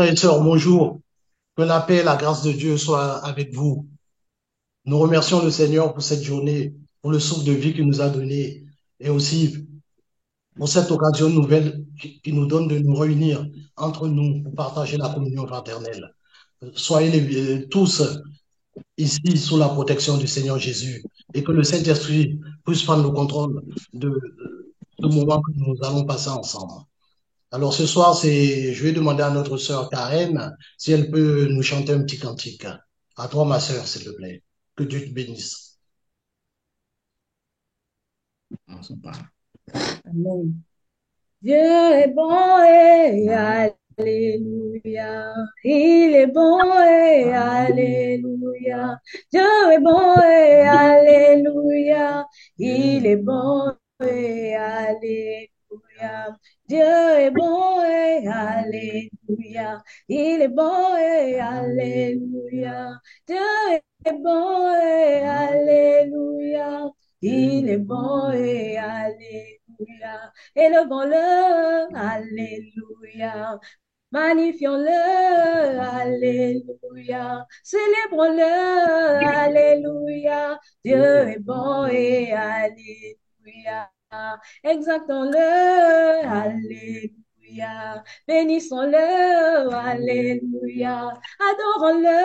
Frères et sœurs, bonjour. Que la paix et la grâce de Dieu soient avec vous. Nous remercions le Seigneur pour cette journée, pour le souffle de vie qu'il nous a donné et aussi pour cette occasion nouvelle qui nous donne de nous réunir entre nous pour partager la communion fraternelle. Soyez tous ici sous la protection du Seigneur Jésus et que le Saint-Esprit puisse prendre le contrôle de ce moment que nous allons passer ensemble. Alors ce soir, je vais demander à notre sœur Karen si elle peut nous chanter un petit cantique. À toi, ma sœur, s'il te plaît. Que Dieu te bénisse. Amen. Dieu est bon et alléluia. Il est bon et alléluia. Dieu est bon et alléluia. Il est bon et alléluia. Dieu est bon et alléluia. Il est bon et alléluia. Dieu est bon et alléluia. Il est bon et alléluia. Élevons-le, alléluia. Magnifions-le, alléluia. Célébrons-le, alléluia. Dieu est bon et alléluia. Exaltons-le, alléluia. Bénissons-le, alléluia. Adorons-le,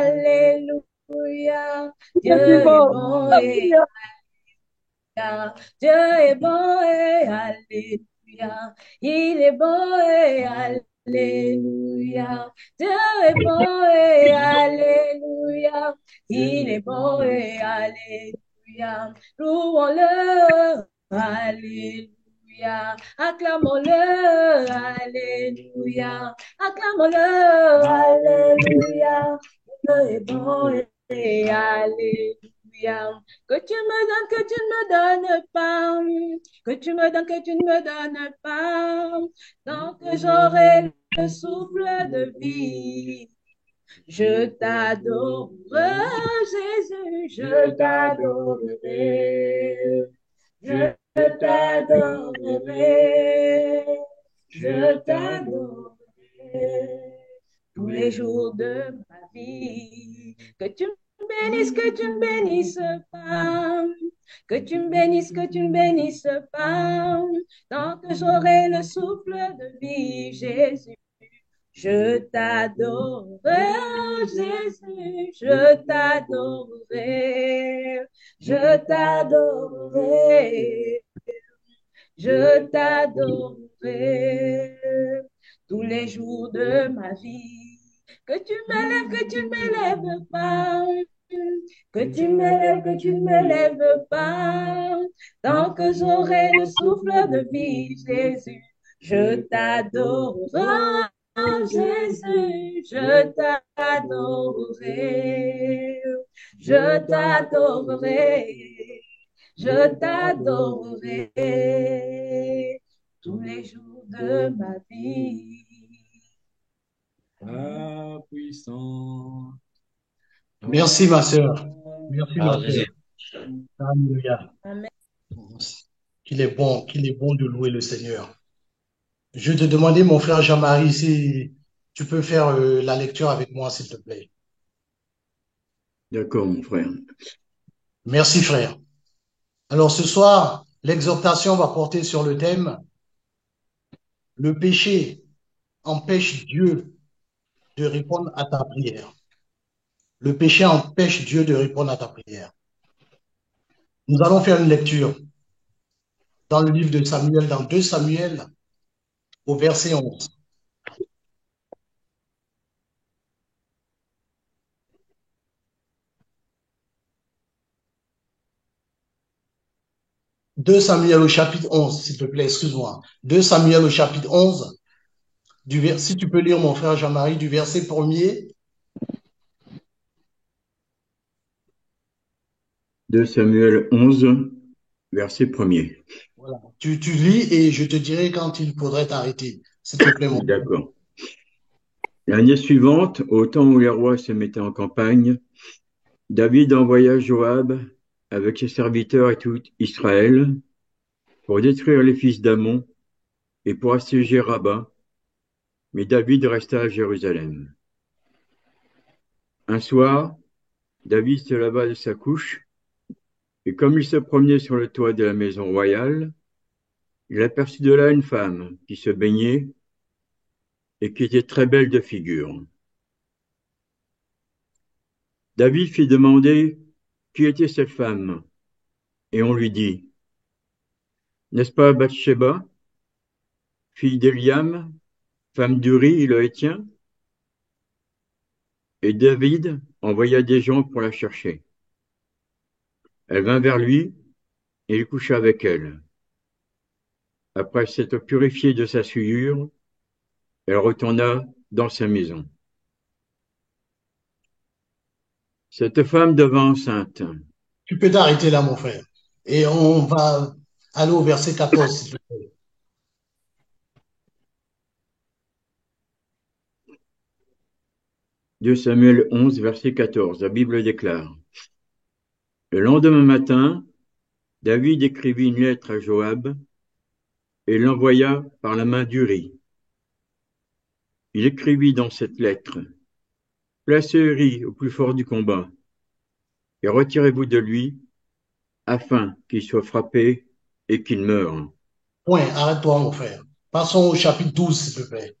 alléluia. Dieu est bon et Dieu est bon et alléluia. Il est bon et alléluia. Dieu est bon et alléluia. Il est bon et alléluia. Louons-le, alléluia. Acclamons-le, alléluia. Acclamons-le, alléluia. Dieu est bon et alléluia. Que tu me donnes, que tu ne me donnes pas, que tu me donnes, que tu ne me donnes pas, tant que j'aurai le souffle de vie. Je t'adore, Jésus, je t'adorerai, je t'adorerai, je t'adorerai tous les jours de ma vie. Que tu me bénisses, que tu me bénisses pas. Que tu me bénisses, que tu me bénisses pas. Tant que j'aurai le souffle de vie, Jésus. Je t'adore, Jésus, je t'adorerai, je t'adorerai, je t'adorerai tous les jours de ma vie. Que tu m'élèves, que tu ne m'élèves pas. Que tu m'élèves, que tu ne m'élèves pas. Tant que j'aurai le souffle de vie, Jésus, je t'adore. Oh, Jésus, je t'adorerai. Je t'adorerai. Je t'adorerai tous les jours de ma vie. Ta puissance. Merci, ma sœur. Merci, ma sœur. Alléluia. Amen. Qu'il est bon de louer le Seigneur. Je te demandais, mon frère Jean-Marie, si tu peux faire la lecture avec moi, s'il te plaît. D'accord, mon frère. Merci, frère. Alors, ce soir, l'exhortation va porter sur le thème le péché empêche Dieu de répondre à ta prière. Le péché empêche Dieu de répondre à ta prière. Nous allons faire une lecture dans le livre de Samuel, dans 2 Samuel, au verset 11. 2 Samuel au chapitre 11, s'il te plaît, excuse-moi. 2 Samuel au chapitre 11, si tu peux lire, mon frère Jean-Marie, du verset premier. 2 Samuel 11, verset 1er. Voilà. Tu lis et je te dirai quand il faudrait t'arrêter. S'il te plaît, mon frère. D'accord. L'année suivante, au temps où les rois se mettaient en campagne, David envoya Joab avec ses serviteurs et tout Israël pour détruire les fils d'Ammon et pour assiéger Rabat, mais David resta à Jérusalem. Un soir, David se leva de sa couche, et comme il se promenait sur le toit de la maison royale, il aperçut de là une femme qui se baignait et qui était très belle de figure. David fit demander qui était cette femme, et on lui dit, n'est-ce pas Bathsheba, fille d'Eliam, femme d'Uri le Héthien? Et David envoya des gens pour la chercher. Elle vint vers lui, et il coucha avec elle. Après s'être purifiée de sa souillure, elle retourna dans sa maison. Cette femme devint enceinte. Tu peux t'arrêter là, mon frère. Et on va aller au verset 14, s'il te plaît. 2 Samuel 11, verset 14. La Bible déclare. Le lendemain matin, David écrivit une lettre à Joab et l'envoya par la main d'Uri. Il écrivit dans cette lettre, placez Uri au plus fort du combat et retirez-vous de lui afin qu'il soit frappé et qu'il meure. Point, arrête-toi, mon frère. Passons au chapitre 12, s'il te plaît.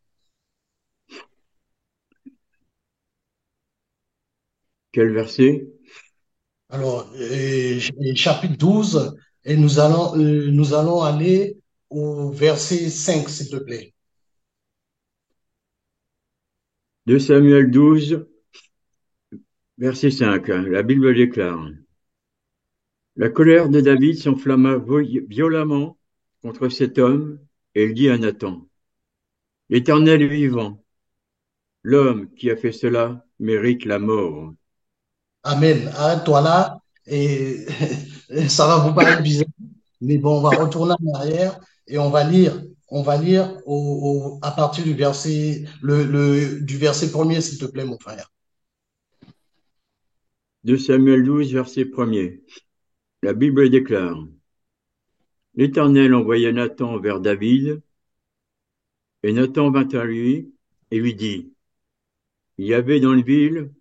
Quel verset? Alors, chapitre 12, et nous allons aller au verset 5, s'il te plaît. 2 Samuel 12, verset 5. La Bible déclare. La colère de David s'enflamma violemment contre cet homme et il dit à Nathan, l'Éternel est vivant, l'homme qui a fait cela mérite la mort. Amen. Arrête-toi là. Et ça va vous paraître bizarre, mais bon, on va retourner en arrière et on va lire. On va lire à partir du verset, du verset premier, s'il te plaît, mon frère. 2 Samuel 12, verset 1er. La Bible déclare, l'Éternel envoya Nathan vers David, et Nathan vint à lui et lui dit, il y avait dans la ville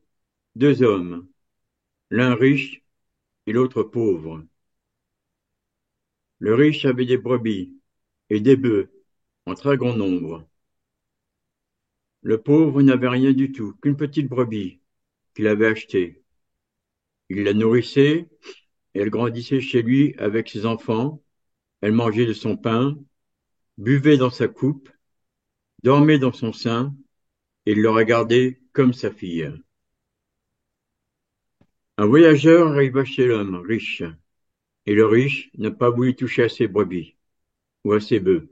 2 hommes, l'un riche et l'autre pauvre. Le riche avait des brebis et des bœufs en très grand nombre. Le pauvre n'avait rien du tout, qu'une petite brebis qu'il avait achetée. Il la nourrissait et elle grandissait chez lui avec ses enfants. Elle mangeait de son pain, buvait dans sa coupe, dormait dans son sein, et il le regardait comme sa fille. Un voyageur arriva chez l'homme riche, et le riche n'a pas voulu toucher à ses brebis ou à ses bœufs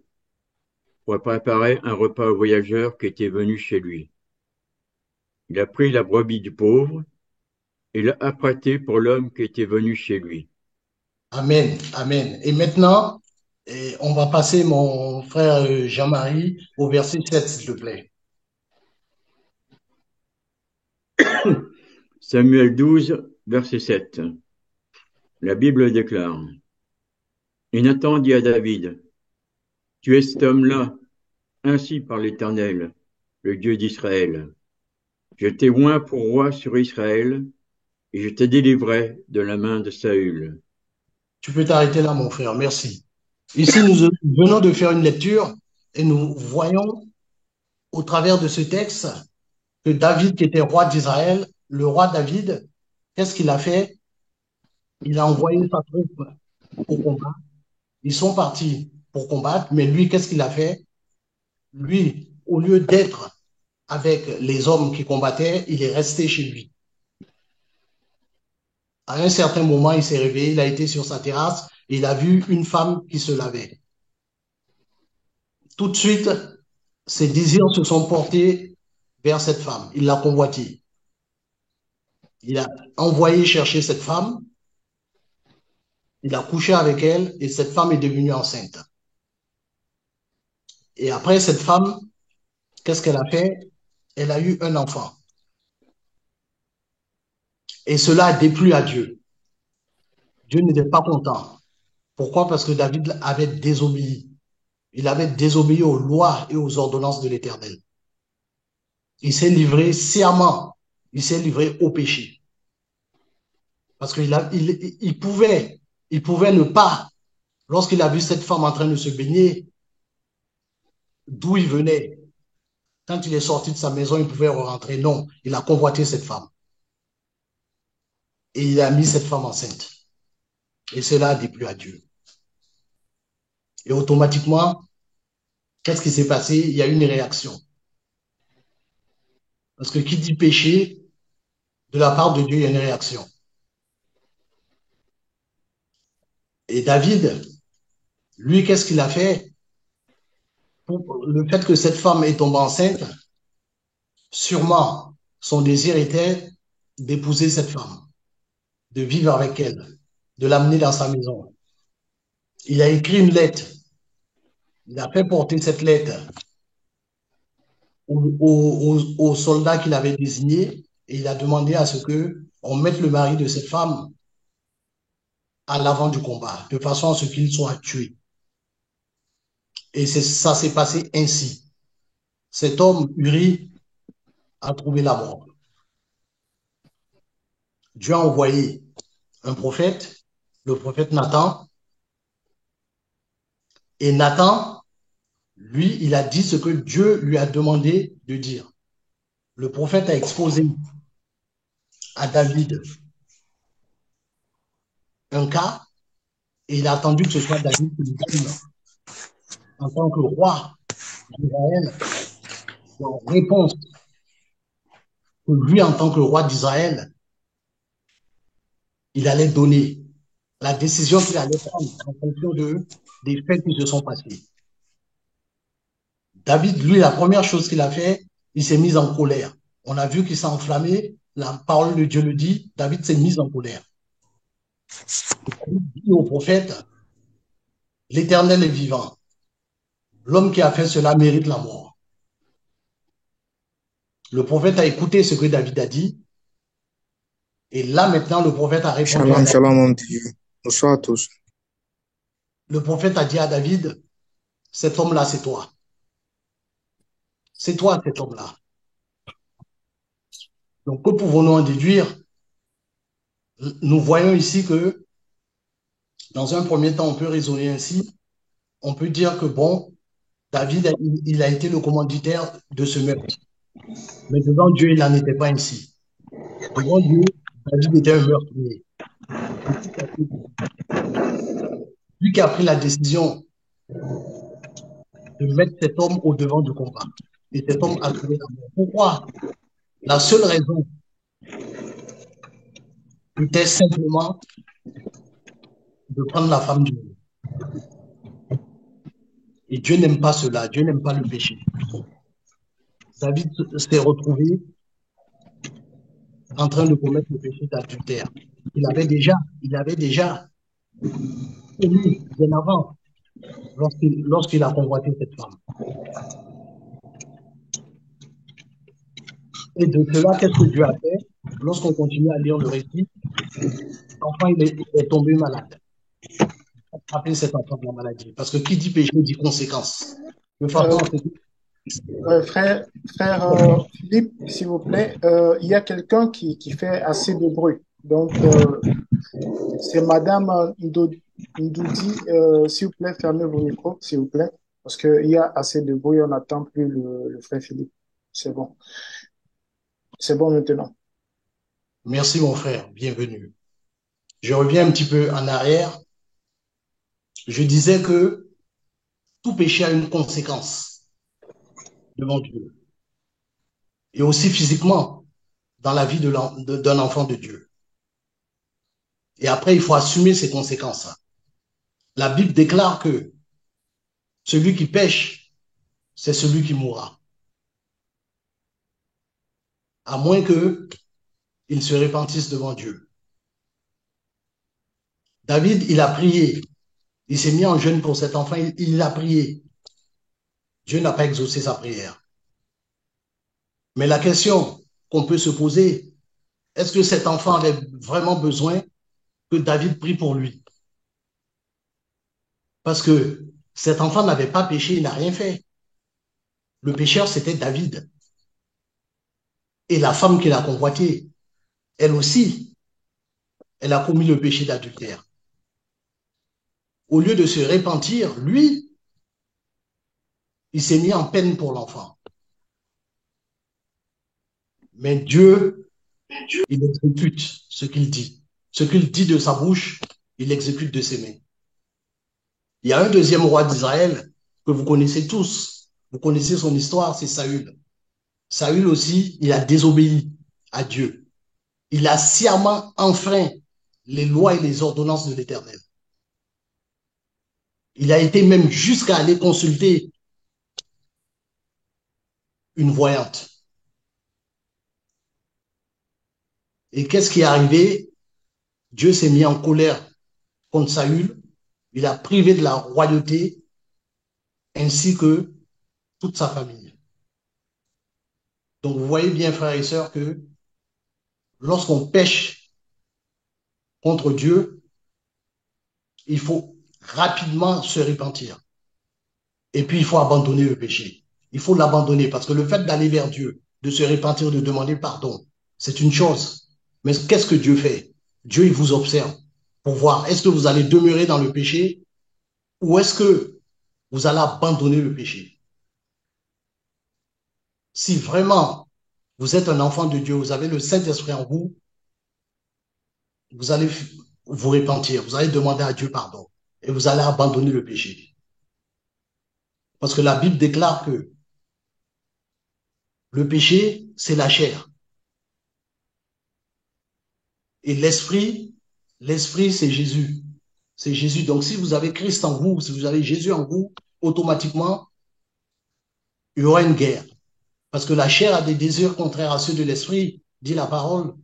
pour préparer un repas au voyageur qui était venu chez lui. Il a pris la brebis du pauvre et l'a apprêtée pour l'homme qui était venu chez lui. Amen. Amen. Et maintenant, on va passer, mon frère Jean-Marie, au verset 7, s'il te plaît. Samuel 12, verset 7. La Bible déclare. Et Nathan dit à David, tu es cet homme-là, ainsi par l'Éternel, le Dieu d'Israël. Je t'ai oint pour roi sur Israël, et je t'ai délivré de la main de Saül. Tu peux t'arrêter là, mon frère. Merci. Ici, nous venons de faire une lecture et nous voyons au travers de ce texte que David, qui était roi d'Israël, le roi David, qu'est-ce qu'il a fait? Il a envoyé sa troupe pour combattre. Ils sont partis pour combattre, mais lui, qu'est-ce qu'il a fait? Lui, au lieu d'être avec les hommes qui combattaient, il est resté chez lui. À un certain moment, il s'est réveillé, il a été sur sa terrasse, et il a vu une femme qui se lavait. Tout de suite, ses désirs se sont portés vers cette femme. Il l'a convoitée. Il a envoyé chercher cette femme, il a couché avec elle et cette femme est devenue enceinte. Et après, cette femme, qu'est-ce qu'elle a fait? Elle a eu un enfant. Et cela a déplu à Dieu. Dieu n'était pas content. Pourquoi? Parce que David avait désobéi. Il avait désobéi aux lois et aux ordonnances de l'Éternel. il s'est livré sciemment, il s'est livré au péché. Parce il pouvait ne pas, lorsqu'il a vu cette femme en train de se baigner, d'où il venait. Quand il est sorti de sa maison, il pouvait rentrer. Non, il a convoité cette femme. Et il a mis cette femme enceinte. Et cela a déplu à Dieu. Et automatiquement, qu'est-ce qui s'est passé? Il y a eu une réaction. Parce que qui dit péché, de la part de Dieu, il y a une réaction. Et David, lui, qu'est-ce qu'il a fait? Pour le fait que cette femme est tombée enceinte, sûrement, son désir était d'épouser cette femme, de vivre avec elle, de l'amener dans sa maison. Il a écrit une lettre. Il a fait porter cette lettre aux soldats qu'il avait désignés et il a demandé à ce que on mette le mari de cette femme à l'avant du combat, de façon à ce qu'il soit tué. Et ça s'est passé ainsi. Cet homme, Uri, a trouvé la mort. Dieu a envoyé un prophète, le prophète Nathan, et Nathan, lui, il a dit ce que Dieu lui a demandé de dire. Le prophète a exposé à David un cas et il a attendu que ce soit David qui lui donne en tant que roi d'Israël en réponse que lui, en tant que roi d'Israël, il allait donner la décision qu'il allait prendre en fonction des faits qui se sont passés. David, lui, la première chose qu'il a fait, il s'est mis en colère. On a vu qu'il s'est enflammé. La parole de Dieu le dit. David s'est mis en colère. Il dit au prophète, l'Éternel est vivant. L'homme qui a fait cela mérite la mort. Le prophète a écouté ce que David a dit. Et là, maintenant, le prophète a répondu à Shalom, David. shalom, mon Dieu. Bonsoir à tous. Le prophète a dit à David, cet homme-là, c'est toi. C'est toi, cet homme-là. Donc, que pouvons-nous en déduire? Nous voyons ici que, dans un premier temps, on peut raisonner ainsi. On peut dire que, bon, David, il a été le commanditaire de ce meurtre. Mais devant Dieu, il n'en était pas ainsi. Devant Dieu, David était un meurtrier. Lui qui a pris la décision de mettre cet homme au devant du combat. Et cet homme a trouvé la mort. Pourquoi? La seule raison était simplement de prendre la femme du monde. Et Dieu n'aime pas cela. Dieu n'aime pas le péché. David s'est retrouvé en train de commettre le péché d'adultère. Il avait déjà commis bien avant lorsqu'il a convoité cette femme. Et de cela, qu'est-ce que Dieu a fait? Lorsqu'on continue à lire le récit, l'enfant il est tombé malade. Appelez cet enfant de la maladie. Parce que qui dit péché dit conséquence. De façon à ce que Frère Philippe, s'il vous plaît, il y a quelqu'un qui fait assez de bruit. Donc, c'est Madame Ndoudi. S'il vous plaît, fermez vos micros, s'il vous plaît. Parce qu'il y a assez de bruit, on n'attend plus le frère Philippe. C'est bon. C'est bon maintenant. Merci mon frère, bienvenue. Je reviens un petit peu en arrière. Je disais que tout péché a une conséquence devant Dieu. Et aussi physiquement dans la vie d'un enfant de Dieu. Et après, il faut assumer ces conséquences. La Bible déclare que celui qui pêche, c'est celui qui mourra. À moins qu'il se repentisse devant Dieu. David, il a prié. Il s'est mis en jeûne pour cet enfant. Il a prié. Dieu n'a pas exaucé sa prière. Mais la question qu'on peut se poser, est-ce que cet enfant avait vraiment besoin que David prie pour lui? Parce que cet enfant n'avait pas péché, il n'a rien fait. Le pécheur, c'était David. Et la femme qu'il a convoitée, elle aussi, elle a commis le péché d'adultère. Au lieu de se repentir, lui, il s'est mis en peine pour l'enfant. Mais Dieu, il exécute ce qu'il dit. Ce qu'il dit de sa bouche, il exécute de ses mains. Il y a un deuxième roi d'Israël que vous connaissez tous. Vous connaissez son histoire, c'est Saül. Saül aussi, il a désobéi à Dieu. Il a sciemment enfreint les lois et les ordonnances de l'Éternel. Il a été même jusqu'à aller consulter une voyante. Et qu'est-ce qui est arrivé? Dieu s'est mis en colère contre Saül. Il a privé de la royauté ainsi que toute sa famille. Donc vous voyez bien, frères et sœurs, que lorsqu'on pêche contre Dieu, il faut rapidement se repentir. Et puis il faut abandonner le péché. Il faut l'abandonner parce que le fait d'aller vers Dieu, de se repentir, de demander pardon, c'est une chose. Mais qu'est-ce que Dieu fait? Dieu, il vous observe pour voir est-ce que vous allez demeurer dans le péché ou est-ce que vous allez abandonner le péché. Si vraiment vous êtes un enfant de Dieu, vous avez le Saint-Esprit en vous, vous allez vous repentir, vous allez demander à Dieu pardon et vous allez abandonner le péché. Parce que la Bible déclare que le péché, c'est la chair. Et l'esprit, c'est Jésus. C'est Jésus. Donc, si vous avez Christ en vous, si vous avez Jésus en vous, automatiquement, il y aura une guerre. Parce que la chair a des désirs contraires à ceux de l'esprit, dit la parole,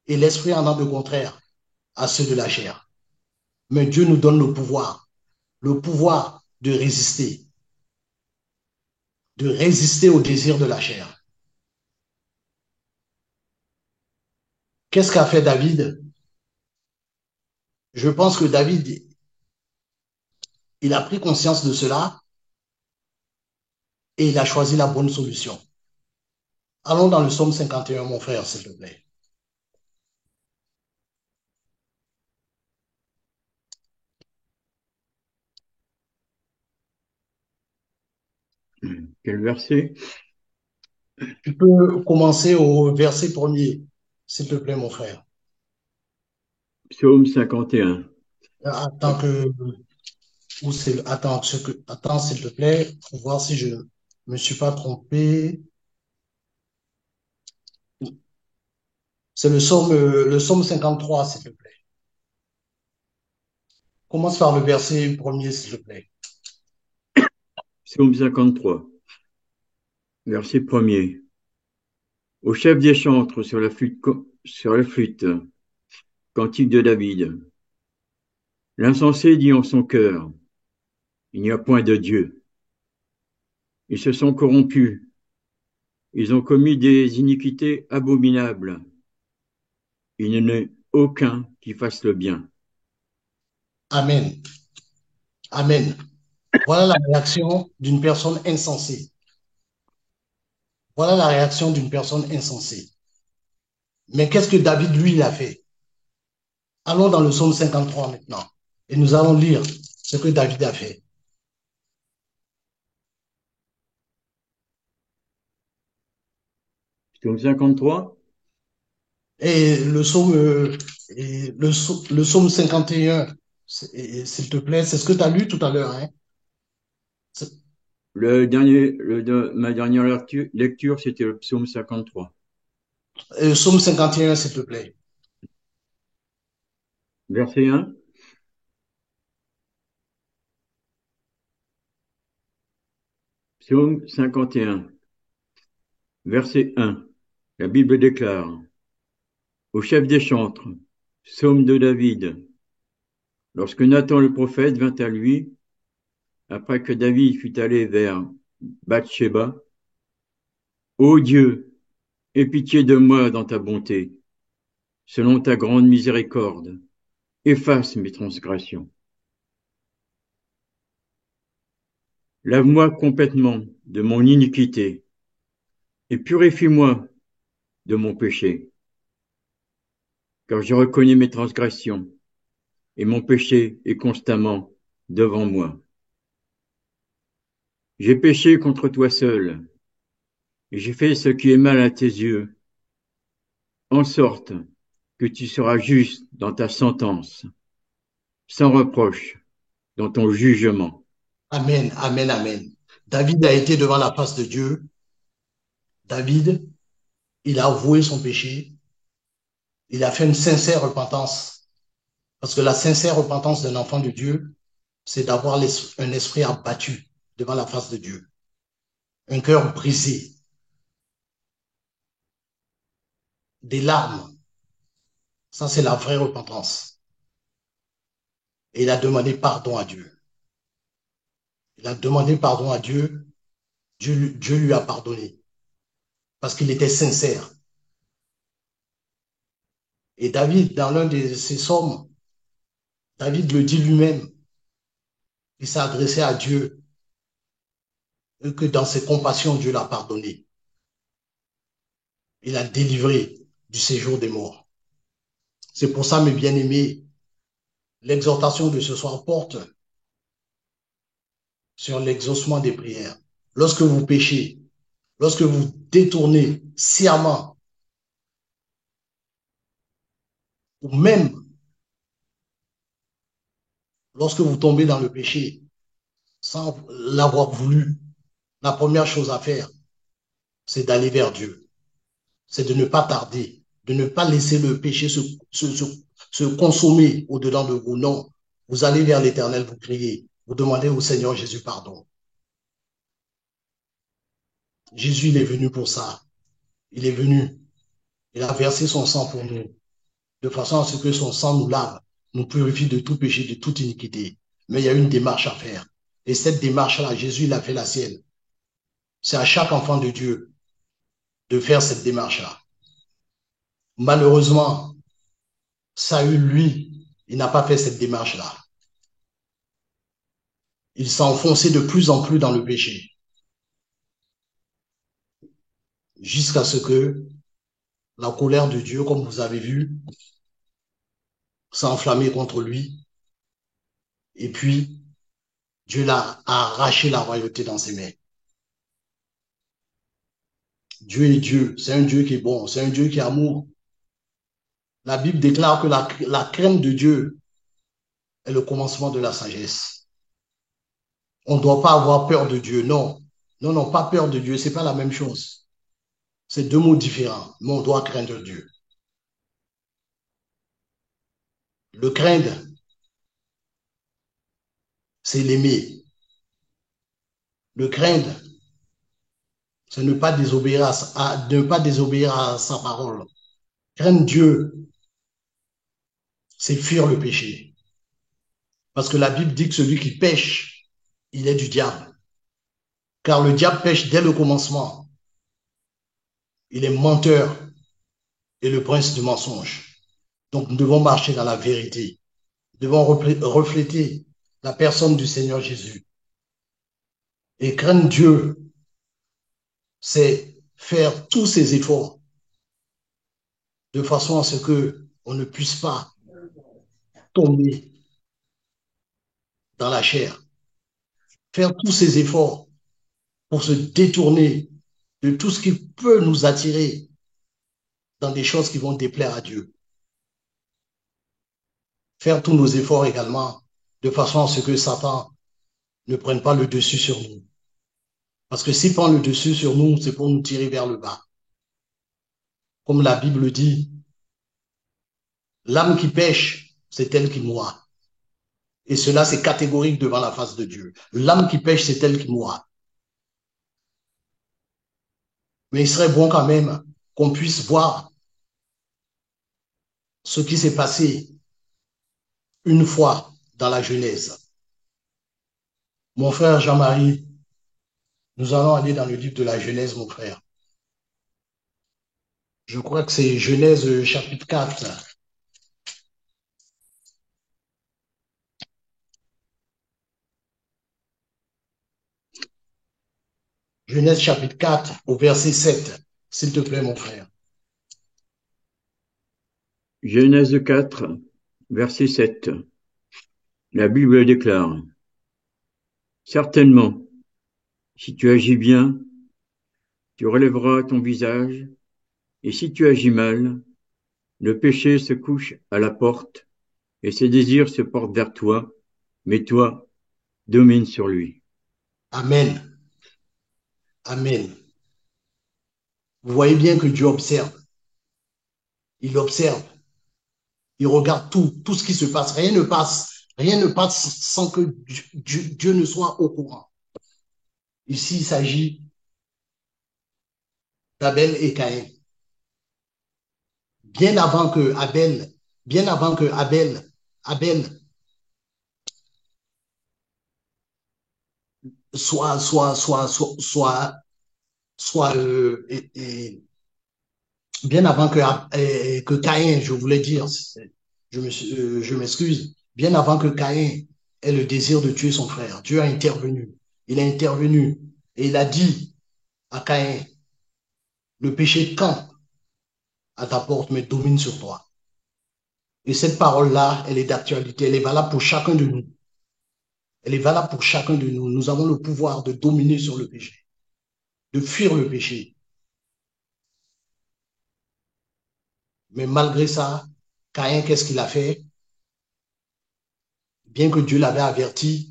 et l'esprit en a de contraires à ceux de la chair. Mais Dieu nous donne le pouvoir de résister aux désirs de la chair. Qu'est-ce qu'a fait David? Je pense que David, il a pris conscience de cela et il a choisi la bonne solution. Allons dans le psaume 51, mon frère, s'il te plaît. Quel verset? Tu peux commencer au verset premier, s'il te plaît, mon frère. Psaume 51. Attends que, attends, s'il te plaît, pour voir si je me suis pas trompé. C'est le psaume 53, s'il te plaît. Commence par le verset premier, s'il te plaît. Psaume 53. Verset 1er. Au chef des chantres sur la flûte, cantique de David. L'insensé dit en son cœur, il n'y a point de Dieu. Ils se sont corrompus. Ils ont commis des iniquités abominables. Il n'y en a aucun qui fasse le bien. Amen. Amen. Voilà la réaction d'une personne insensée. Voilà la réaction d'une personne insensée. Mais qu'est-ce que David, lui, il a fait? Allons dans le psaume 53 maintenant. Et nous allons lire ce que David a fait. Psaume 53. Et le psaume 51, s'il te plaît, c'est ce que tu as lu tout à l'heure. Hein? Ma dernière lecture, c'était le psaume 53. Psaume 51, s'il te plaît. Verset 1. Psaume 51. Verset 1. La Bible déclare, au chef des chantres, psaume de David. Lorsque Nathan le prophète vint à lui, après que David fut allé vers Bathsheba, ô Dieu, aie pitié de moi dans ta bonté, selon ta grande miséricorde, efface mes transgressions. Lave-moi complètement de mon iniquité et purifie-moi de mon péché, car je reconnais mes transgressions, et mon péché est constamment devant moi. J'ai péché contre toi seul, et j'ai fait ce qui est mal à tes yeux, en sorte que tu seras juste dans ta sentence, sans reproche dans ton jugement. Amen, amen, amen. David a été devant la face de Dieu. David, il a avoué son péché. Il a fait une sincère repentance. Parce que la sincère repentance d'un enfant de Dieu, c'est d'avoir un esprit abattu devant la face de Dieu. Un cœur brisé, des larmes. Ça, c'est la vraie repentance. Et il a demandé pardon à Dieu. Il a demandé pardon à Dieu. Dieu lui a pardonné. Parce qu'il était sincère. Et David, dans l'un de ses psaumes, David le dit lui-même. Il s'est adressé à Dieu et que dans ses compassions, Dieu l'a pardonné. Il l'a délivré du séjour des morts. C'est pour ça, mes bien-aimés, l'exhortation de ce soir porte sur l'exaucement des prières. Lorsque vous péchez, lorsque vous détournez sciemment, ou même lorsque vous tombez dans le péché sans l'avoir voulu, la première chose à faire, c'est d'aller vers Dieu. C'est de ne pas tarder, de ne pas laisser le péché se consommer au-dedans de vous. Non, vous allez vers l'Éternel, vous criez, vous demandez au Seigneur Jésus pardon. Jésus, il est venu pour ça. Il est venu. Il a versé son sang pour nous, de façon à ce que son sang nous lave, nous purifie de tout péché, de toute iniquité. Mais il y a une démarche à faire. Et cette démarche-là, Jésus, il a fait la sienne. C'est à chaque enfant de Dieu de faire cette démarche-là. Malheureusement, Saül, lui, il n'a pas fait cette démarche-là. Il s'est enfoncé de plus en plus dans le péché, jusqu'à ce que la colère de Dieu, comme vous avez vu, s'est enflammée contre lui. Et puis, Dieu l'a arraché la royauté dans ses mains. Dieu est Dieu, c'est un Dieu qui est bon, c'est un Dieu qui est amour. La Bible déclare que la crainte de Dieu est le commencement de la sagesse. On ne doit pas avoir peur de Dieu, non. Non, non, pas peur de Dieu, c'est pas la même chose. C'est deux mots différents, mais on doit craindre Dieu. Le craindre, c'est l'aimer. Le craindre, c'est ne pas désobéir ne pas désobéir à sa parole. Craindre Dieu, c'est fuir le péché. Parce que la Bible dit que celui qui pêche, il est du diable. Car le diable pêche dès le commencement. Il est menteur et le prince du mensonge. Donc nous devons marcher dans la vérité. Nous devons refléter la personne du Seigneur Jésus. Et craindre Dieu, c'est faire tous ces efforts de façon à ce que on ne puisse pas tomber dans la chair. Faire tous ces efforts pour se détourner de tout ce qui peut nous attirer dans des choses qui vont déplaire à Dieu. Faire tous nos efforts également de façon à ce que Satan ne prenne pas le dessus sur nous. Parce que s'il prend le dessus sur nous, c'est pour nous tirer vers le bas. Comme la Bible dit, l'âme qui pêche, c'est elle qui noie. Et cela, c'est catégorique devant la face de Dieu. L'âme qui pêche, c'est elle qui noie. Mais il serait bon quand même qu'on puisse voir ce qui s'est passé une fois dans la Genèse. Mon frère Jean-Marie, nous allons aller dans le livre de la Genèse, mon frère. Je crois que c'est Genèse chapitre 4. Genèse chapitre 4 au verset 7. S'il te plaît, mon frère. Genèse 4, verset 7. La Bible déclare: Certainement, si tu agis bien, tu relèveras ton visage, et si tu agis mal, le péché se couche à la porte, et ses désirs se portent vers toi, mais toi, domine sur lui. Amen. Amen. Vous voyez bien que Dieu observe. Il observe. Il regarde tout ce qui se passe. Rien ne passe sans que Dieu ne soit au courant. Ici, il s'agit d'Abel et Caïn. Bien avant que Abel soit bien avant que Caïn, je voulais dire, je m'excuse, bien avant que Caïn ait le désir de tuer son frère, Dieu a intervenu. Il a intervenu et il a dit à Caïn, le péché campe à ta porte, mais domine sur toi. Et cette parole-là, elle est d'actualité, elle est valable pour chacun de nous. Elle est valable pour chacun de nous. Nous avons le pouvoir de dominer sur le péché, de fuir le péché. Mais malgré ça, Caïn, qu'est-ce qu'il a fait? Bien que Dieu l'avait averti,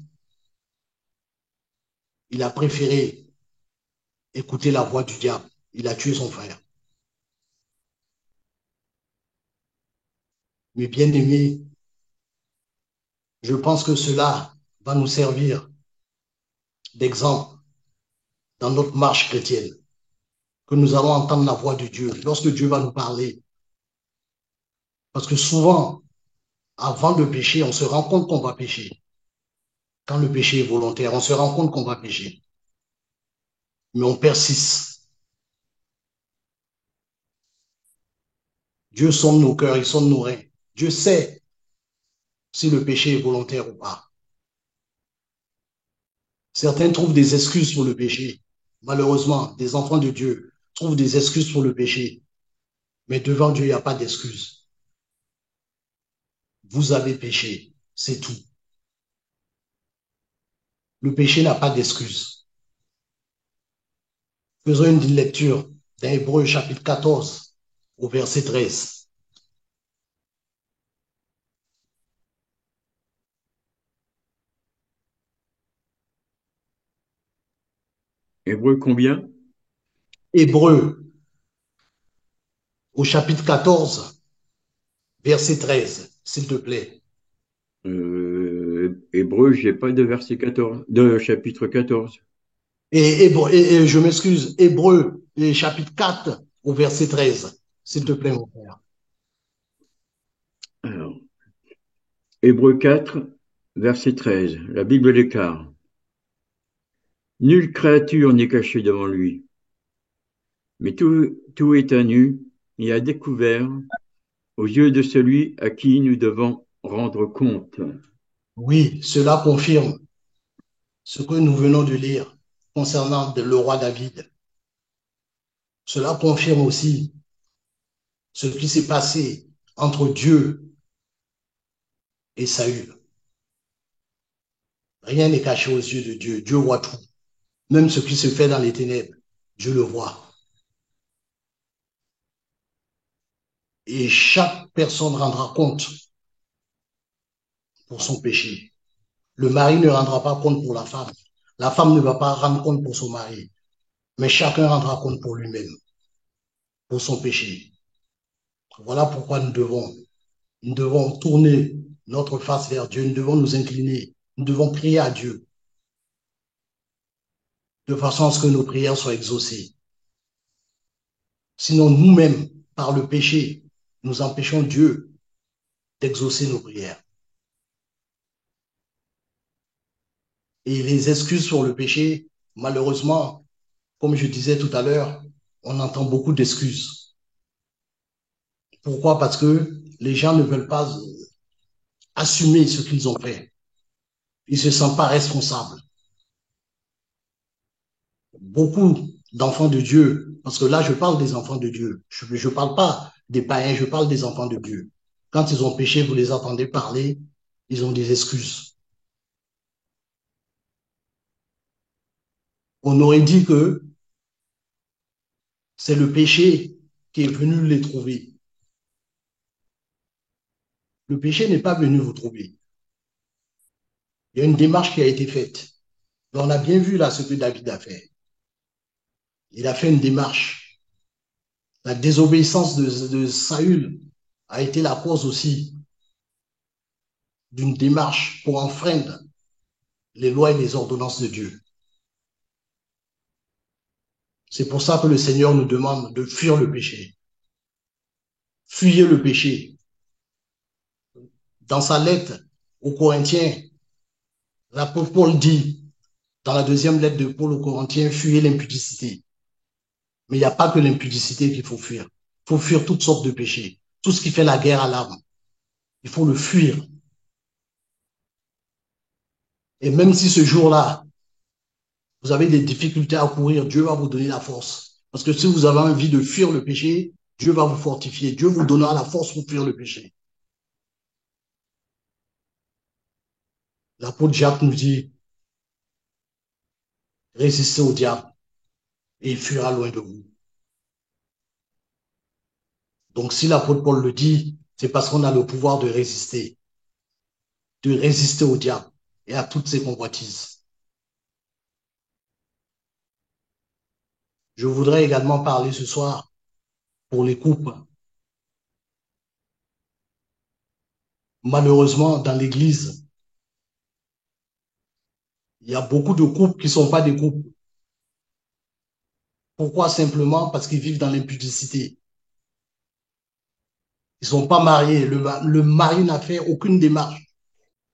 il a préféré écouter la voix du diable. Il a tué son frère. Mais bien aimé, je pense que cela va nous servir d'exemple dans notre marche chrétienne, que nous allons entendre la voix de Dieu lorsque Dieu va nous parler. Parce que souvent, avant de pécher, on se rend compte qu'on va pécher. Quand le péché est volontaire, on se rend compte qu'on va pécher. Mais on persiste. Dieu sonde nos cœurs, il sonde nos reins. Dieu sait si le péché est volontaire ou pas. Certains trouvent des excuses pour le péché. Malheureusement, des enfants de Dieu trouvent des excuses pour le péché. Mais devant Dieu, il n'y a pas d'excuses. Vous avez péché, c'est tout. Le péché n'a pas d'excuses. Faisons une lecture dans Hébreux chapitre 14 au verset 13. Hébreux combien? Hébreux au chapitre 14, verset 13, s'il te plaît. Hébreux, j'ai pas de verset 14, de chapitre 14. Et je m'excuse, Hébreux chapitre 4 au verset 13, s'il te plaît, mon frère. Alors, Hébreux 4, verset 13. La Bible déclare: Nulle créature n'est cachée devant lui, mais tout est à nu et à découvert aux yeux de celui à qui nous devons rendre compte. Oui, cela confirme ce que nous venons de lire concernant le roi David. Cela confirme aussi ce qui s'est passé entre Dieu et Saül. Rien n'est caché aux yeux de Dieu. Dieu voit tout. Même ce qui se fait dans les ténèbres, Dieu le voit. Et chaque personne rendra compte pour son péché. Le mari ne rendra pas compte pour la femme. La femme ne va pas rendre compte pour son mari. Mais chacun rendra compte pour lui-même, pour son péché. Voilà pourquoi nous devons tourner notre face vers Dieu. Nous devons nous incliner. Nous devons prier à Dieu de façon à ce que nos prières soient exaucées. Sinon, nous-mêmes, par le péché, nous empêchons Dieu d'exaucer nos prières. Et les excuses pour le péché, malheureusement, comme je disais tout à l'heure, on entend beaucoup d'excuses. Pourquoi? Parce que les gens ne veulent pas assumer ce qu'ils ont fait. Ils ne se sentent pas responsables. Beaucoup d'enfants de Dieu, parce que là, je parle des enfants de Dieu. Je ne parle pas des païens, je parle des enfants de Dieu. Quand ils ont péché, vous les entendez parler, ils ont des excuses. On aurait dit que c'est le péché qui est venu les trouver. Le péché n'est pas venu vous trouver. Il y a une démarche qui a été faite. On a bien vu là ce que David a fait. Il a fait une démarche. La désobéissance de Saül a été la cause aussi d'une démarche pour enfreindre les lois et les ordonnances de Dieu. C'est pour ça que le Seigneur nous demande de fuir le péché. Fuyez le péché. Dans sa lettre aux Corinthiens, l'apôtre Paul dit, dans la deuxième lettre de Paul aux Corinthiens, fuyez l'impudicité. Mais il n'y a pas que l'impudicité qu'il faut fuir. Il faut fuir toutes sortes de péchés. Tout ce qui fait la guerre à l'âme. Il faut le fuir. Et même si ce jour-là, vous avez des difficultés à courir, Dieu va vous donner la force. Parce que si vous avez envie de fuir le péché, Dieu va vous fortifier. Dieu vous donnera la force pour fuir le péché. L'apôtre Jacques nous dit, résistez au diable et il fuira loin de vous. Donc si l'apôtre Paul le dit, c'est parce qu'on a le pouvoir de résister au diable et à toutes ses convoitises. Je voudrais également parler ce soir pour les couples. Malheureusement, dans l'Église, il y a beaucoup de couples qui ne sont pas des couples. Pourquoi? Simplement parce qu'ils vivent dans l'impudicité. Ils ne sont pas mariés. Le mari n'a fait aucune démarche.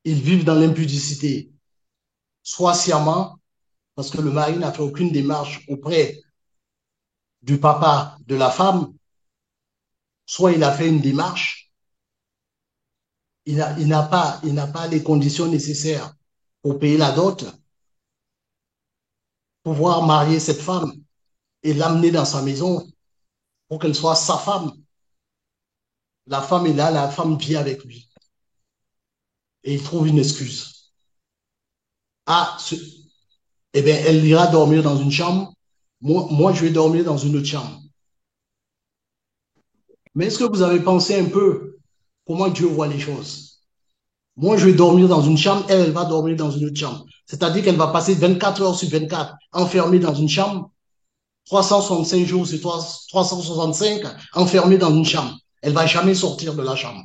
Ils vivent dans l'impudicité. Soit sciemment, parce que le mari n'a fait aucune démarche auprès du papa de la femme, soit il a fait une démarche, il n'a pas les conditions nécessaires pour payer la dot, pouvoir marier cette femme et l'amener dans sa maison pour qu'elle soit sa femme. La femme est là, la femme vit avec lui. Et il trouve une excuse. Ah, eh bien, elle ira dormir dans une chambre. Moi, je vais dormir dans une autre chambre. Mais est-ce que vous avez pensé un peu comment Dieu voit les choses? Moi, je vais dormir dans une chambre, elle va dormir dans une autre chambre. C'est-à-dire qu'elle va passer 24 heures sur 24 enfermée dans une chambre, 365 jours sur 365 enfermée dans une chambre. Elle ne va jamais sortir de la chambre.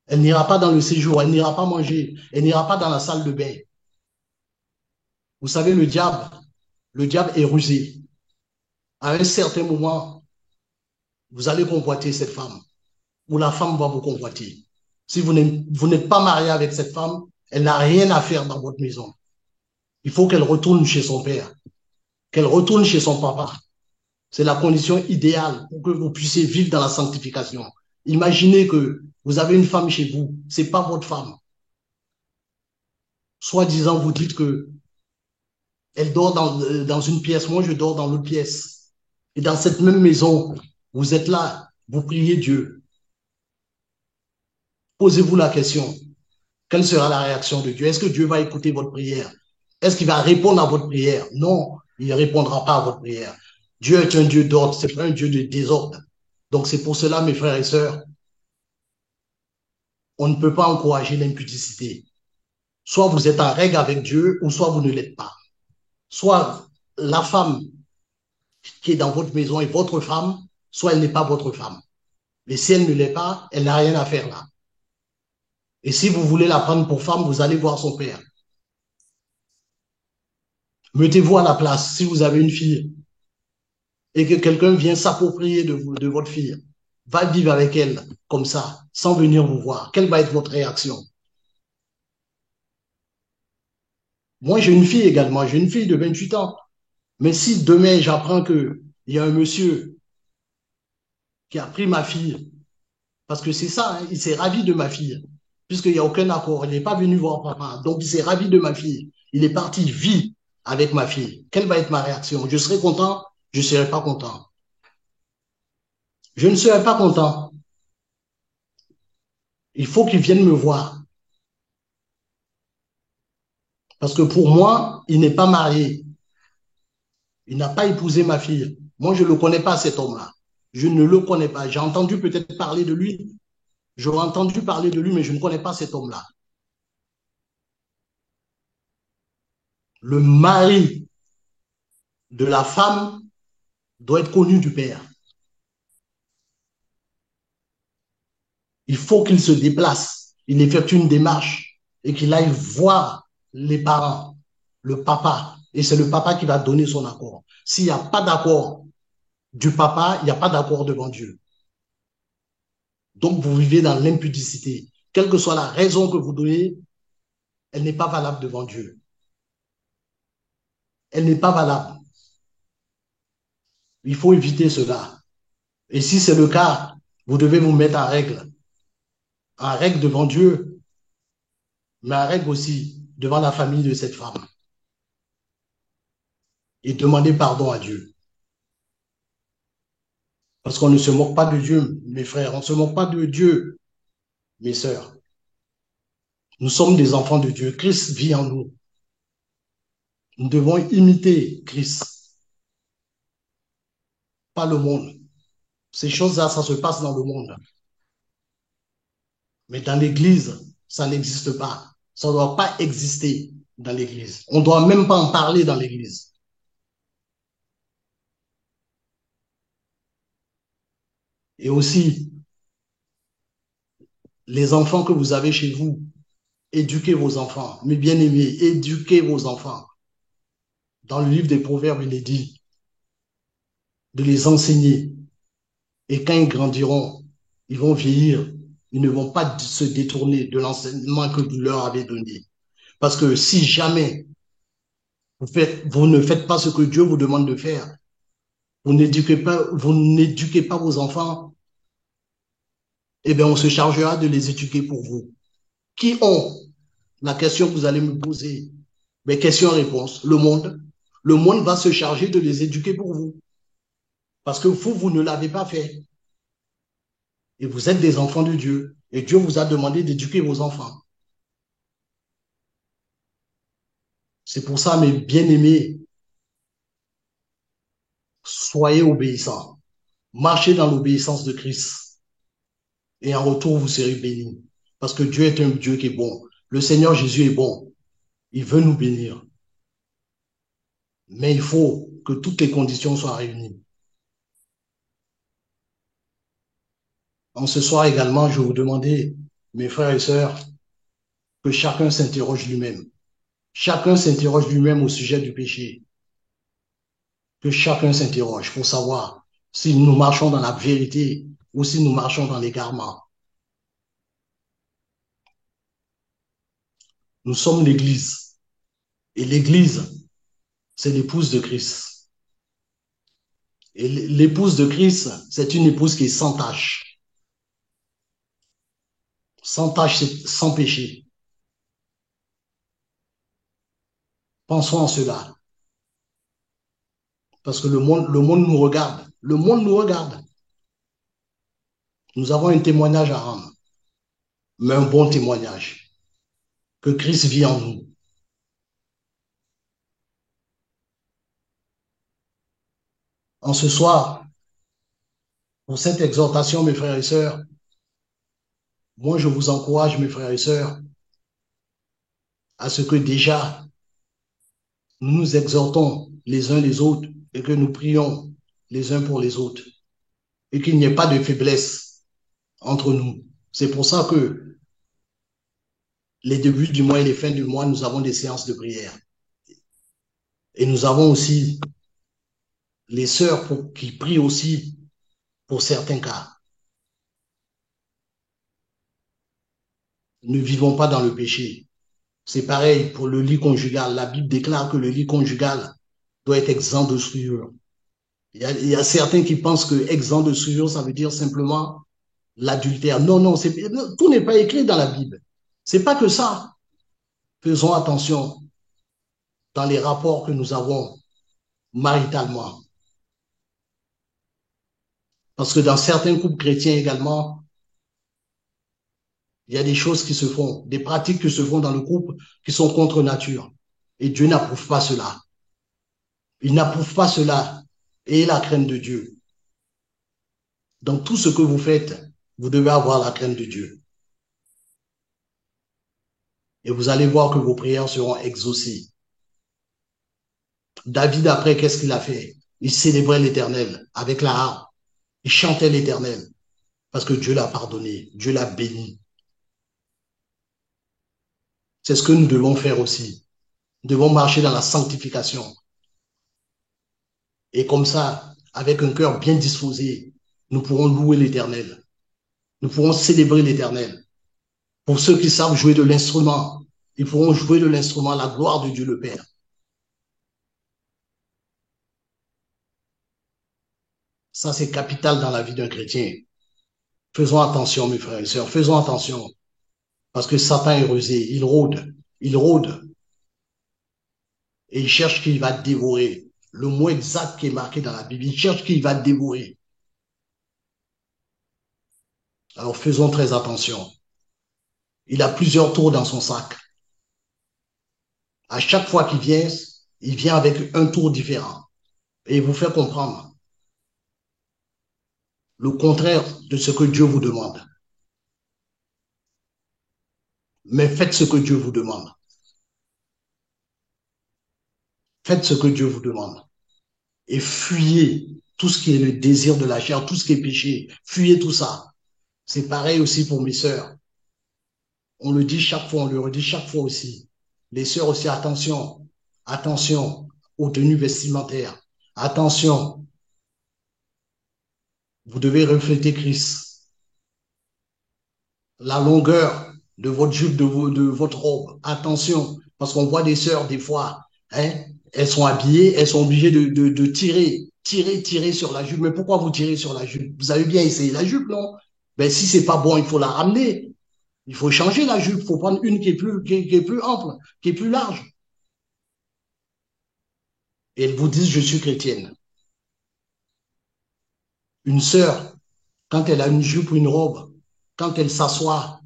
Elle n'ira pas dans le séjour, elle n'ira pas manger, elle n'ira pas dans la salle de bain. Vous savez, le diable est rusé. À un certain moment, vous allez convoiter cette femme, ou la femme va vous convoiter. Si vous n'êtes pas marié avec cette femme, elle n'a rien à faire dans votre maison. Il faut qu'elle retourne chez son père, qu'elle retourne chez son papa. C'est la condition idéale pour que vous puissiez vivre dans la sanctification. Imaginez que vous avez une femme chez vous, ce n'est pas votre femme. Soi-disant, vous dites que elle dort dans une pièce, moi je dors dans l'autre pièce. Et dans cette même maison, vous êtes là, vous priez Dieu. Posez-vous la question, quelle sera la réaction de Dieu? Est-ce que Dieu va écouter votre prière? Est-ce qu'il va répondre à votre prière? Non, il ne répondra pas à votre prière. Dieu est un Dieu d'ordre, ce n'est pas un Dieu de désordre. Donc c'est pour cela, mes frères et sœurs, on ne peut pas encourager l'impudicité. Soit vous êtes en règle avec Dieu, ou soit vous ne l'êtes pas. Soit la femme qui est dans votre maison est votre femme, soit elle n'est pas votre femme. Mais si elle ne l'est pas, elle n'a rien à faire là. Et si vous voulez la prendre pour femme, vous allez voir son père. Mettez-vous à la place si vous avez une fille et que quelqu'un vient s'approprier de votre fille. Va vivre avec elle comme ça, sans venir vous voir. Quelle va être votre réaction? Moi, j'ai une fille également. J'ai une fille de 28 ans. Mais si demain, j'apprends qu'il y a un monsieur qui a pris ma fille, parce que c'est ça, hein, il s'est ravi de ma fille, puisqu'il n'y a aucun accord. Il n'est pas venu voir papa. Donc, il s'est ravi de ma fille. Il est parti vivre avec ma fille. Quelle va être ma réaction? Je serai content? Je ne serai pas content. Je ne serai pas content. Il faut qu'il vienne me voir. Parce que pour moi, il n'est pas marié. Il n'a pas épousé ma fille. Moi, je ne le connais pas, cet homme-là. Je ne le connais pas. J'ai entendu peut-être parler de lui. J'aurais entendu parler de lui, mais je ne connais pas cet homme-là. Le mari de la femme doit être connu du père. Il faut qu'il se déplace, il effectue une démarche et qu'il aille voir les parents, le papa. Et c'est le papa qui va donner son accord. S'il n'y a pas d'accord du papa, il n'y a pas d'accord devant Dieu. Donc, vous vivez dans l'impudicité. Quelle que soit la raison que vous donnez, elle n'est pas valable devant Dieu. Elle n'est pas valable. Il faut éviter cela. Et si c'est le cas, vous devez vous mettre en règle devant Dieu, mais en règle aussi devant la famille de cette femme. Et demander pardon à Dieu. Parce qu'on ne se moque pas de Dieu, mes frères. On ne se moque pas de Dieu, mes sœurs. Nous sommes des enfants de Dieu. Christ vit en nous. Nous devons imiter Christ, pas le monde. Ces choses-là, ça se passe dans le monde. Mais dans l'Église, ça n'existe pas. Ça ne doit pas exister dans l'Église. On ne doit même pas en parler dans l'Église. Et aussi, les enfants que vous avez chez vous, éduquez vos enfants. Mes bien-aimés, éduquez vos enfants. Dans le livre des Proverbes, il est dit de les enseigner. Et quand ils grandiront, ils vont vieillir. Ils ne vont pas se détourner de l'enseignement que vous leur avez donné. Parce que si jamais vous ne faites pas ce que Dieu vous demande de faire, vous n'éduquez pas vos enfants, eh bien, on se chargera de les éduquer pour vous. Qui ont la question que vous allez me poser? Mais question-réponse, le monde. Le monde va se charger de les éduquer pour vous. Parce que vous ne l'avez pas fait. Et vous êtes des enfants de Dieu. Et Dieu vous a demandé d'éduquer vos enfants. C'est pour ça, mes bien-aimés, soyez obéissants. Marchez dans l'obéissance de Christ. Et en retour, vous serez bénis. Parce que Dieu est un Dieu qui est bon. Le Seigneur Jésus est bon. Il veut nous bénir. Mais il faut que toutes les conditions soient réunies. En ce soir également, je vais vous demander, mes frères et sœurs, que chacun s'interroge lui-même. Chacun s'interroge lui-même au sujet du péché. Que chacun s'interroge pour savoir si nous marchons dans la vérité ou si nous marchons dans l'égarement. Nous sommes l'Église. Et l'Église, c'est l'épouse de Christ. Et l'épouse de Christ, c'est une épouse qui est sans tache. Sans tache, c'est sans péché. Pensons en cela. Parce que le monde nous regarde. Le monde nous regarde. Nous avons un témoignage à rendre. Mais un bon témoignage. Que Christ vit en nous. En ce soir, pour cette exhortation, mes frères et sœurs, moi, je vous encourage, mes frères et sœurs, à ce que déjà, nous nous exhortons les uns les autres et que nous prions les uns pour les autres et qu'il n'y ait pas de faiblesse entre nous. C'est pour ça que les débuts du mois et les fins du mois, nous avons des séances de prière. Et nous avons aussi les sœurs qui prient aussi pour certains cas. Ne vivons pas dans le péché. C'est pareil pour le lit conjugal. La Bible déclare que le lit conjugal doit être exempt de souillure. Il y a certains qui pensent que exempt de souillure, ça veut dire simplement l'adultère. Non, non, tout n'est pas écrit dans la Bible. C'est pas que ça. Faisons attention dans les rapports que nous avons maritalement. Parce que dans certains couples chrétiens également, Il y a des choses qui se font, des pratiques qui se font dans le couple qui sont contre nature. Et Dieu n'approuve pas cela. Il n'approuve pas cela. Et la crainte de Dieu. Dans tout ce que vous faites, vous devez avoir la crainte de Dieu. Et vous allez voir que vos prières seront exaucées. David, après, qu'est-ce qu'il a fait? Il célébrait l'Éternel avec la harpe. Il chantait l'Éternel parce que Dieu l'a pardonné, Dieu l'a béni. C'est ce que nous devons faire aussi. Nous devons marcher dans la sanctification. Et comme ça, avec un cœur bien disposé, nous pourrons louer l'Éternel. Nous pourrons célébrer l'Éternel. Pour ceux qui savent jouer de l'instrument, ils pourront jouer de l'instrument à la gloire de Dieu le Père. Ça, c'est capital dans la vie d'un chrétien. Faisons attention, mes frères et sœurs, faisons attention. Parce que Satan est rusé, il rôde, et il cherche qui va dévorer. Le mot exact qui est marqué dans la Bible, il cherche qui va dévorer. Alors faisons très attention. Il a plusieurs tours dans son sac. À chaque fois qu'il vient, il vient avec un tour différent. Et il vous fait comprendre le contraire de ce que Dieu vous demande. Mais faites ce que Dieu vous demande. Faites ce que Dieu vous demande. Et fuyez tout ce qui est le désir de la chair, tout ce qui est péché. Fuyez tout ça. C'est pareil aussi pour mes sœurs. On le dit chaque fois, on le redit chaque fois aussi. Les sœurs aussi, attention. Attention aux tenues vestimentaires. Attention. Vous devez refléter Christ. La longueur de votre jupe, de votre robe. Attention. Parce qu'on voit des sœurs, des fois, hein, elles sont habillées, elles sont obligées de tirer sur la jupe. Mais pourquoi vous tirez sur la jupe? Vous avez bien essayé la jupe, non? Ben, si c'est pas bon, il faut la ramener. Il faut changer la jupe. Il faut prendre une qui est plus ample, qui est plus large. Et elles vous disent, je suis chrétienne. Une sœur, quand elle a une jupe ou une robe, quand elle s'assoit,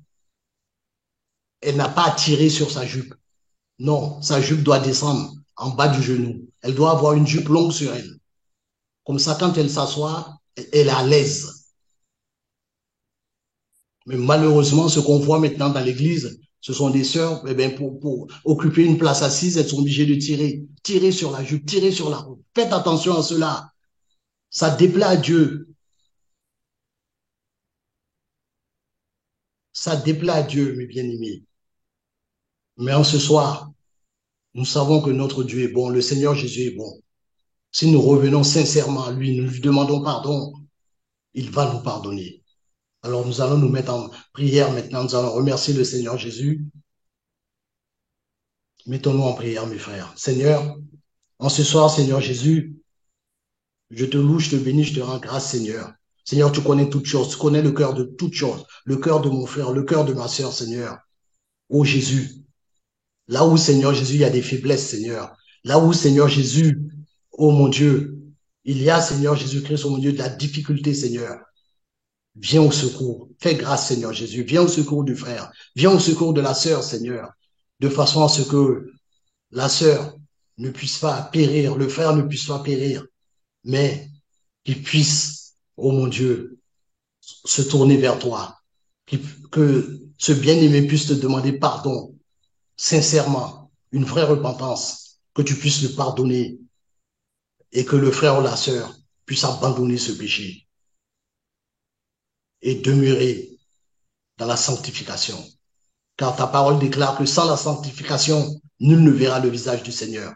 elle n'a pas à tirer sur sa jupe. Non, sa jupe doit descendre en bas du genou. Elle doit avoir une jupe longue sur elle. Comme ça, quand elle s'assoit, elle est à l'aise. Mais malheureusement, ce qu'on voit maintenant dans l'église, ce sont des sœurs, eh bien, pour occuper une place assise, elles sont obligées de tirer sur la jupe, tirer sur la robe. Faites attention à cela. Ça déplaît à Dieu. Ça déplaît à Dieu, mes bien-aimés. Mais en ce soir, nous savons que notre Dieu est bon, le Seigneur Jésus est bon. Si nous revenons sincèrement à lui, nous lui demandons pardon, il va nous pardonner. Alors nous allons nous mettre en prière maintenant, nous allons remercier le Seigneur Jésus. Mettons-nous en prière, mes frères. Seigneur, en ce soir, Seigneur Jésus, je te loue, je te bénis, je te rends grâce, Seigneur. Seigneur, tu connais toutes choses, tu connais le cœur de toutes choses, le cœur de mon frère, le cœur de ma sœur, Seigneur. Ô Jésus, là où, Seigneur Jésus, il y a des faiblesses, Seigneur. Là où, Seigneur Jésus, ô mon Dieu, il y a, Seigneur Jésus-Christ, ô mon Dieu, de la difficulté, Seigneur. Viens au secours. Fais grâce, Seigneur Jésus. Viens au secours du frère. Viens au secours de la sœur, Seigneur. De façon à ce que la sœur ne puisse pas périr, le frère ne puisse pas périr, mais qu'il puisse, ô mon Dieu, se tourner vers toi. Que ce bien-aimé puisse te demander pardon, sincèrement, une vraie repentance, que tu puisses le pardonner et que le frère ou la sœur puisse abandonner ce péché et demeurer dans la sanctification. Car ta parole déclare que sans la sanctification, nul ne verra le visage du Seigneur.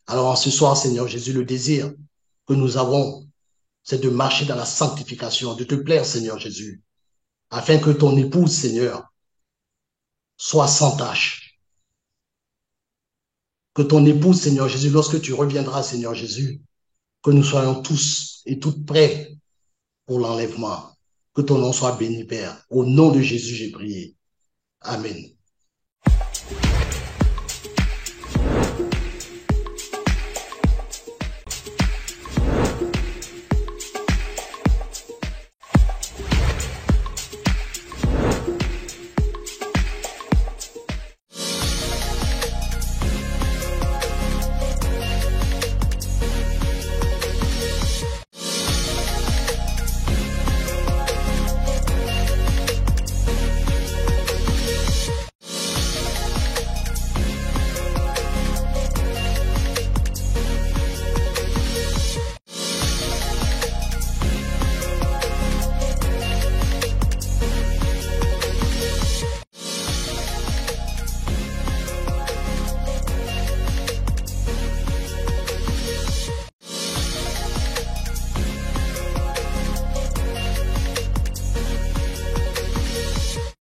Alors en ce soir, Seigneur Jésus, le désir que nous avons, c'est de marcher dans la sanctification, de te plaire, Seigneur Jésus, afin que ton épouse, Seigneur, soit sans tache. Que ton épouse, Seigneur Jésus, lorsque tu reviendras, Seigneur Jésus, que nous soyons tous et toutes prêts pour l'enlèvement. Que ton nom soit béni, Père. Au nom de Jésus, j'ai prié. Amen.